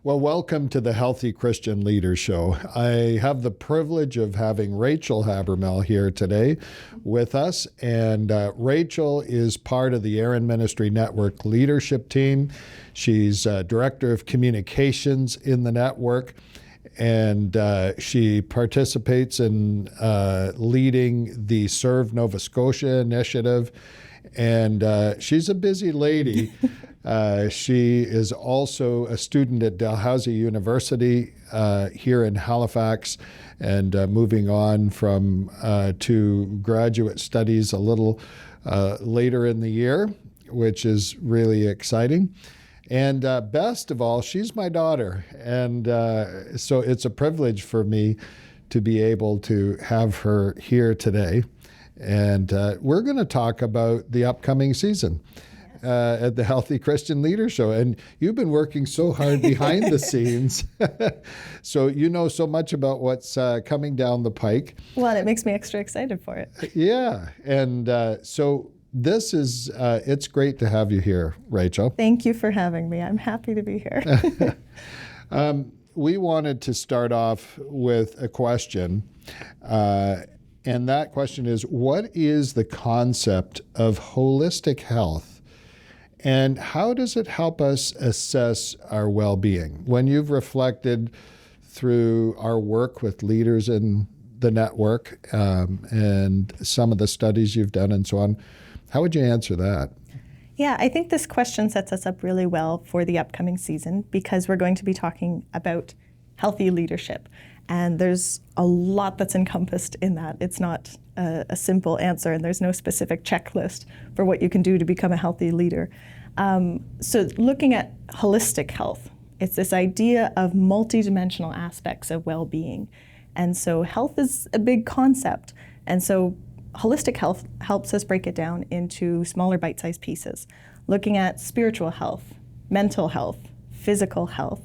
Well, welcome to the Healthy Christian Leader Show. I have the privilege of having Rachel Habermehl here today with us. And Rachel is part of the Aaron Ministry Network leadership team. She's Director of Communications in the network. And she participates in leading the Serve Nova Scotia initiative. And she's a busy lady. She is also a student at Dalhousie University here in Halifax, and moving on from to graduate studies a little later in the year, which is really exciting. And best of all, she's my daughter. And so it's a privilege for me to be able to have her here today. And we're going to talk about the upcoming season at the Healthy Christian Leader Show. And you've been working so hard behind the scenes. So you know so much about what's coming down the pike. Well, and it makes me extra excited for it. Yeah. And so this is, it's great to have you here, Rachel. Thank you for having me. I'm happy to be here. We wanted to start off with a question. And that question is, what is the concept of holistic health? And how does it help us assess our well-being? When you've reflected through our work with leaders in the network and some of the studies you've done and so on, how would you answer that? Yeah, I think this question sets us up really well for the upcoming season because we're going to be talking about healthy leadership. And there's a lot that's encompassed in that. It's not a simple answer, and there's no specific checklist for what you can do to become a healthy leader. So looking at holistic health, it's this idea of multidimensional aspects of well-being. And so health is a big concept. And so holistic health helps us break it down into smaller bite-sized pieces, looking at spiritual health, mental health, physical health,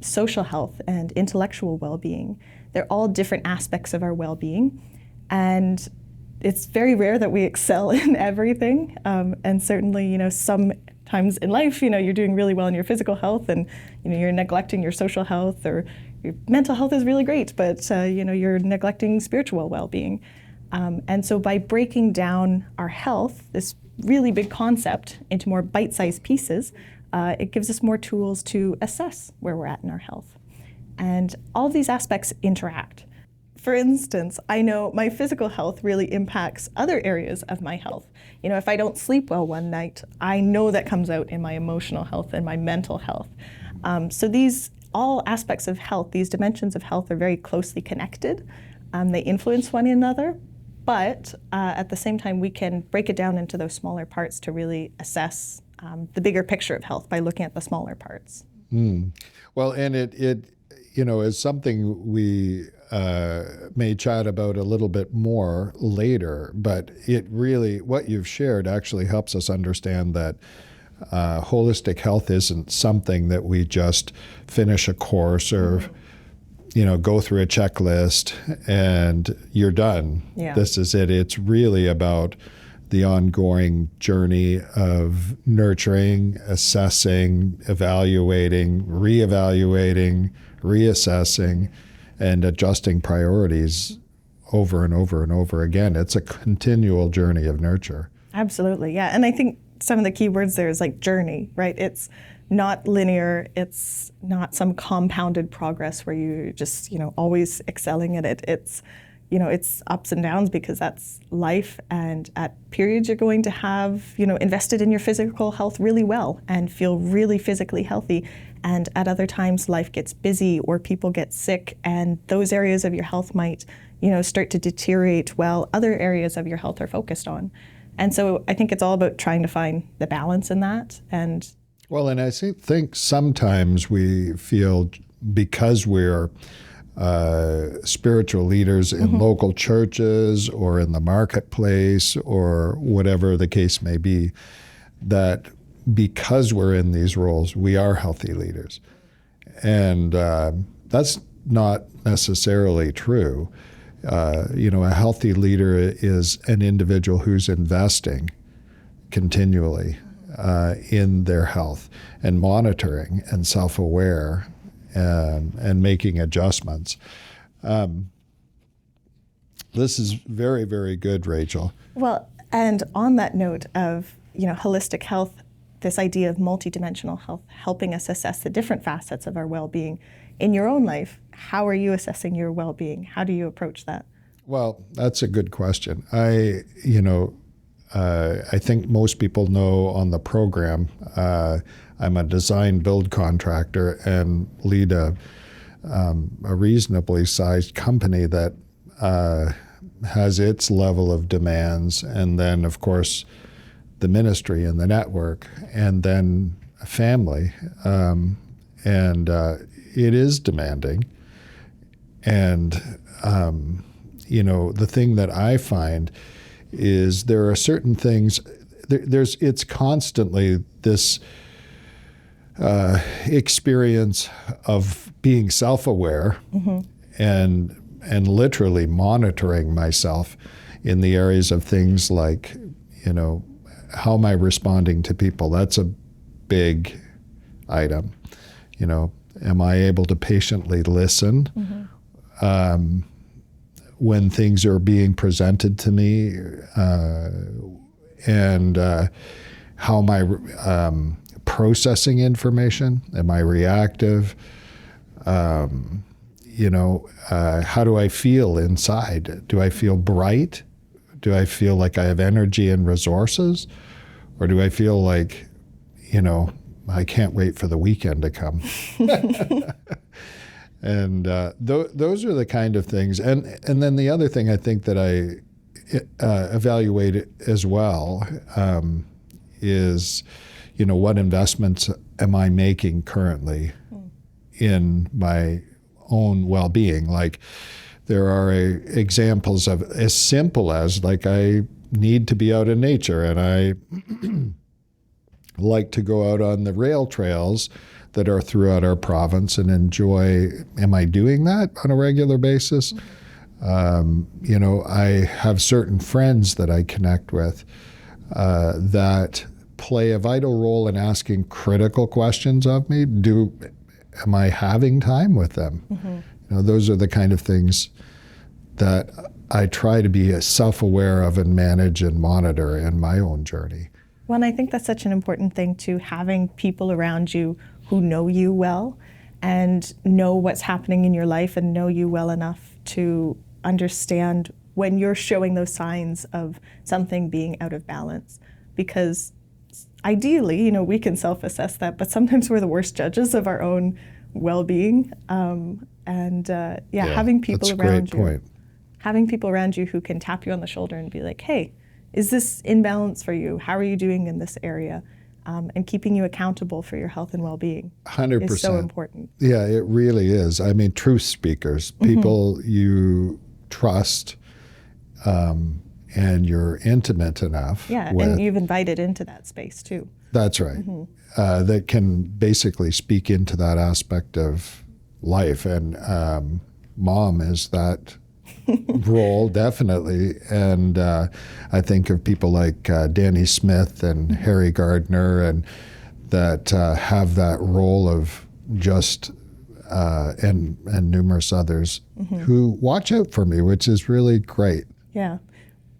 social health, and intellectual well-being. They're all different aspects of our well-being. And it's very rare that we excel in everything. And certainly, sometimes in life, you're doing really well in your physical health and, you're neglecting your social health, or your mental health is really great, but, you're neglecting spiritual well-being. And so by breaking down our health, this really big concept, into more bite-sized pieces, it gives us more tools to assess where we're at in our health. And all of these aspects interact. For instance, I know my physical health really impacts other areas of my health. If I don't sleep well one night, I know that comes out in my emotional health and my mental health. So these all aspects of health, these dimensions of health are very closely connected. They influence one another, but at the same time, we can break it down into those smaller parts to really assess the bigger picture of health by looking at the smaller parts. Well, and it is something we may chat about a little bit more later, but it really, what you've shared actually helps us understand that holistic health isn't something that we just finish a course or go through a checklist and you're done. Yeah. This is it. It's really about the ongoing journey of nurturing, assessing, evaluating, reevaluating, reassessing, and adjusting priorities over and over and over again. It's a continual journey of nurture. Absolutely, yeah. And I think some of the key words there is like journey, right? It's not linear. It's not some compounded progress where you're just, always excelling at it. It's, it's ups and downs because that's life. And at periods you're going to have, invested in your physical health really well and feel really physically healthy. And at other times life gets busy or people get sick, and those areas of your health might, start to deteriorate while other areas of your health are focused on. And so I think it's all about trying to find the balance in that. And I think sometimes we feel because we're spiritual leaders in local churches or in the marketplace or whatever the case may be, that because we're in these roles, we are healthy leaders. And that's not necessarily true. A healthy leader is an individual who's investing continually in their health and monitoring and self-aware and making adjustments. This is very, very good, Rachel. Well, and on that note of, holistic health, this idea of multidimensional health, helping us assess the different facets of our well-being. In your own life, how are you assessing your well-being? How do you approach that? Well, that's a good question. I think most people know on the program, I'm a design build contractor and lead a reasonably sized company that has its level of demands, and then, of course, the ministry and the network, and then a family. And it is demanding. And, the thing that I find is there are certain things, it's constantly this experience of being self-aware and literally monitoring myself in the areas of things like, how am I responding to people? That's a big item. Am I able to patiently listen when things are being presented to me? And how am I processing information? Am I reactive? How do I feel inside? Do I feel bright? Do I feel like I have energy and resources? Or do I feel like, I can't wait for the weekend to come? And those are the kind of things. And then the other thing I think that I evaluate as well is, what investments am I making currently in my own well-being? Like, there are examples of as simple as, like, I need to be out in nature, and I like to go out on the rail trails that are throughout our province and enjoy. Am I doing that on a regular basis? I have certain friends that I connect with that play a vital role in asking critical questions of me. Am I having time with them? Those are the kind of things that I try to be self-aware of and manage and monitor in my own journey. Well, and I think that's such an important thing too, having people around you who know you well and know what's happening in your life and know you well enough to understand when you're showing those signs of something being out of balance. Because ideally, we can self-assess that, but sometimes we're the worst judges of our own well-being. Having people around you. Having people around you who can tap you on the shoulder and be like, hey, is this in balance for you? How are you doing in this area? And keeping you accountable for your health and well-being 100%. Is so important. Yeah, it really is. I mean, truth speakers, people you trust and you're intimate enough with. And you've invited into that space too. That's right. That can basically speak into that aspect of life. And mom is that role, definitely. And I think of people like Danny Smith and Harry Gardner, and that have that role of just, and numerous others who watch out for me, which is really great. Yeah.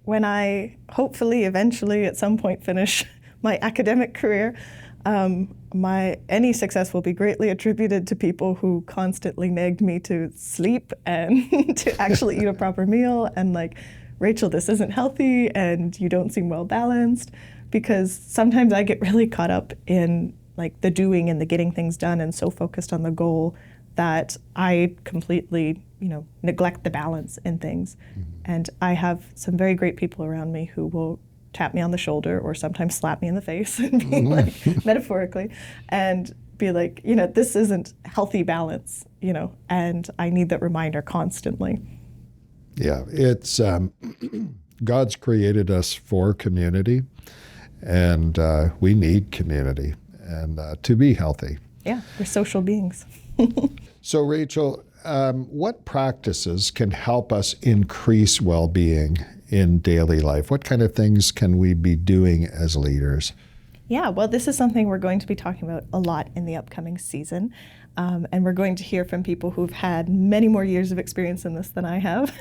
When I hopefully eventually at some point finish my academic career, any success will be greatly attributed to people who constantly nagged me to sleep and to actually eat a proper meal and like, Rachel, this isn't healthy and you don't seem well balanced, because sometimes I get really caught up in like the doing and the getting things done and so focused on the goal that I completely, neglect the balance in things. And I have some very great people around me who will tap me on the shoulder or sometimes slap me in the face and be like, metaphorically, and be like, this isn't healthy balance, and I need that reminder constantly. Yeah, it's God's created us for community, and we need community and to be healthy. Yeah, we're social beings. So, Rachel, what practices can help us increase well-being in daily life? What kind of things can we be doing as leaders? Yeah, well, this is something we're going to be talking about a lot in the upcoming season. And we're going to hear from people who've had many more years of experience in this than I have.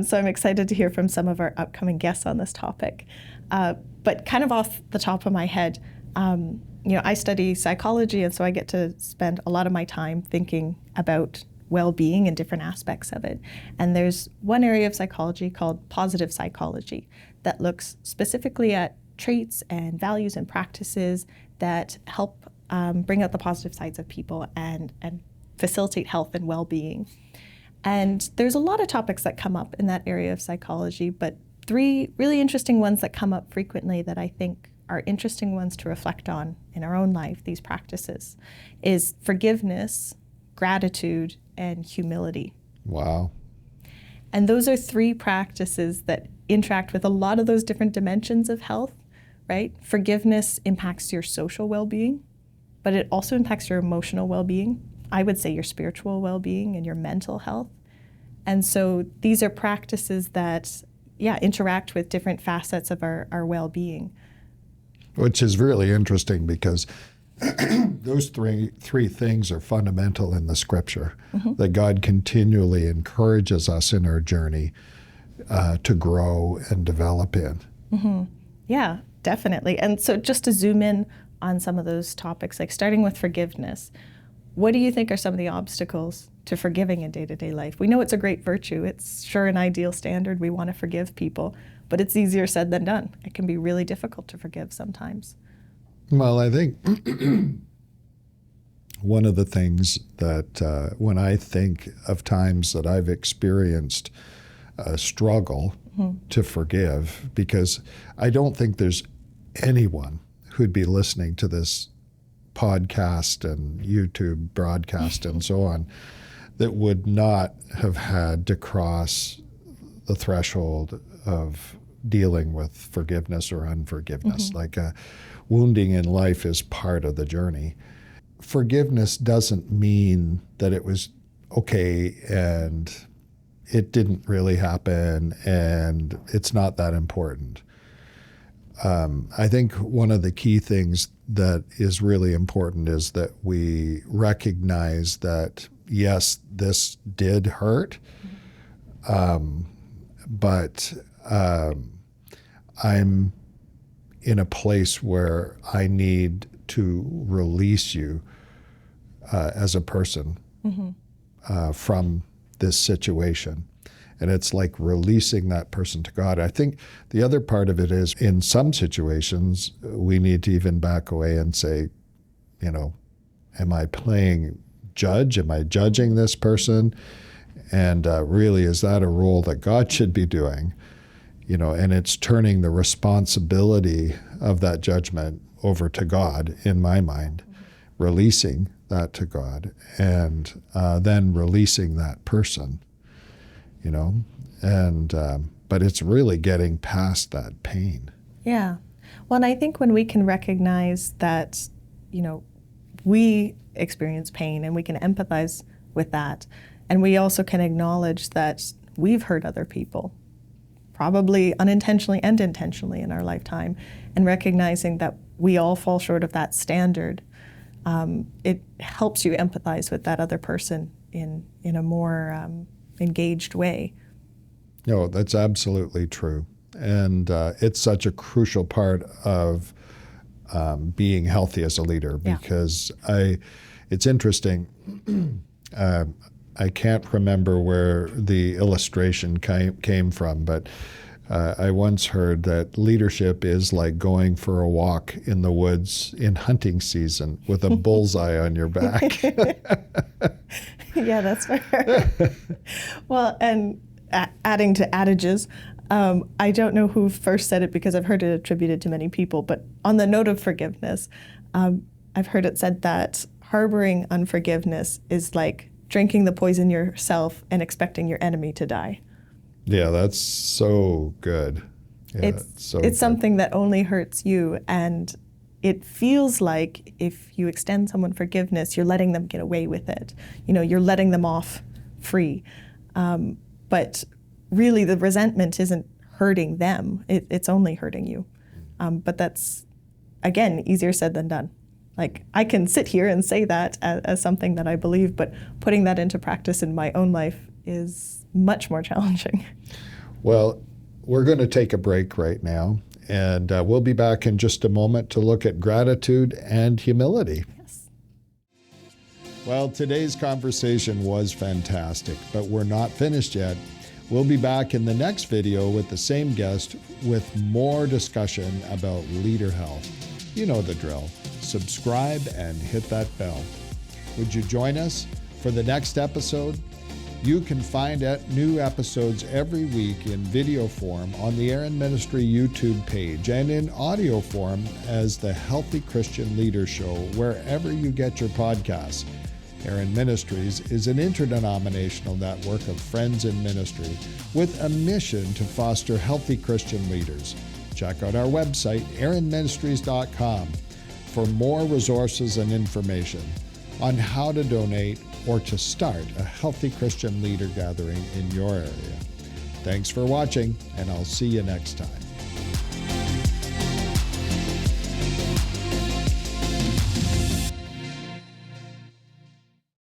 So I'm excited to hear from some of our upcoming guests on this topic. But kind of off the top of my head, I study psychology, and so I get to spend a lot of my time thinking about well-being and different aspects of it. And there's one area of psychology called positive psychology that looks specifically at traits and values and practices that help bring out the positive sides of people and facilitate health and well-being. And there's a lot of topics that come up in that area of psychology, but three really interesting ones that come up frequently that I think are interesting ones to reflect on in our own life, these practices, is forgiveness, gratitude, and humility. Wow. And those are three practices that interact with a lot of those different dimensions of health, right? Forgiveness impacts your social well-being, but it also impacts your emotional well-being. I would say your spiritual well-being and your mental health. And so these are practices that, interact with different facets of our well-being. Which is really interesting because those three things are fundamental in the scripture, that God continually encourages us in our journey to grow and develop in. Yeah, definitely. And so just to zoom in on some of those topics, like starting with forgiveness, what do you think are some of the obstacles to forgiving in day-to-day life? We know it's a great virtue. It's sure an ideal standard. We want to forgive people, but it's easier said than done. It can be really difficult to forgive sometimes. Well, I think one of the things that when I think of times that I've experienced a struggle to forgive, because I don't think there's anyone who'd be listening to this podcast and YouTube broadcast and so on that would not have had to cross the threshold of dealing with forgiveness or unforgiveness. Like wounding in life is part of the journey. Forgiveness doesn't mean that it was okay and it didn't really happen and it's not that important. I think one of the key things that is really important is that we recognize that, yes, this did hurt, but I'm in a place where I need to release you as a person from this situation. And it's like releasing that person to God. I think the other part of it is in some situations, we need to even back away and say, am I playing judge? Am I judging this person? And really, is that a role that God should be doing? And it's turning the responsibility of that judgment over to God, in my mind, releasing that to God, and then releasing that person. But it's really getting past that pain. Yeah. Well, and I think when we can recognize that, we experience pain and we can empathize with that, and we also can acknowledge that we've hurt other people, probably unintentionally and intentionally in our lifetime, and recognizing that we all fall short of that standard, it helps you empathize with that other person in a more engaged way. No, that's absolutely true. And it's such a crucial part of being healthy as a leader, because it's interesting. I can't remember where the illustration came from, but I once heard that leadership is like going for a walk in the woods in hunting season with a bullseye on your back. Yeah, that's fair. Well, and adding to adages, I don't know who first said it because I've heard it attributed to many people, but on the note of forgiveness, I've heard it said that harboring unforgiveness is like drinking the poison yourself and expecting your enemy to die. Yeah, that's so good. Yeah, it's something that only hurts you, and it feels like if you extend someone forgiveness, you're letting them get away with it. You're letting them off free. But really, the resentment isn't hurting them. It's only hurting you. But that's again, easier said than done. Like, I can sit here and say that as something that I believe, but putting that into practice in my own life is much more challenging. Well, we're going to take a break right now, and we'll be back in just a moment to look at gratitude and humility. Yes. Well, today's conversation was fantastic, but we're not finished yet. We'll be back in the next video with the same guest with more discussion about leader health. You know the drill. Subscribe and hit that bell. Would you join us for the next episode? You can find new episodes every week in video form on the Aaron Ministry YouTube page and in audio form as the Healthy Christian Leader Show wherever you get your podcasts. Aaron Ministries is an interdenominational network of friends in ministry with a mission to foster healthy Christian leaders. Check out our website, aaronministries.com, for more resources and information on how to donate or to start a healthy Christian leader gathering in your area. Thanks for watching, and I'll see you next time.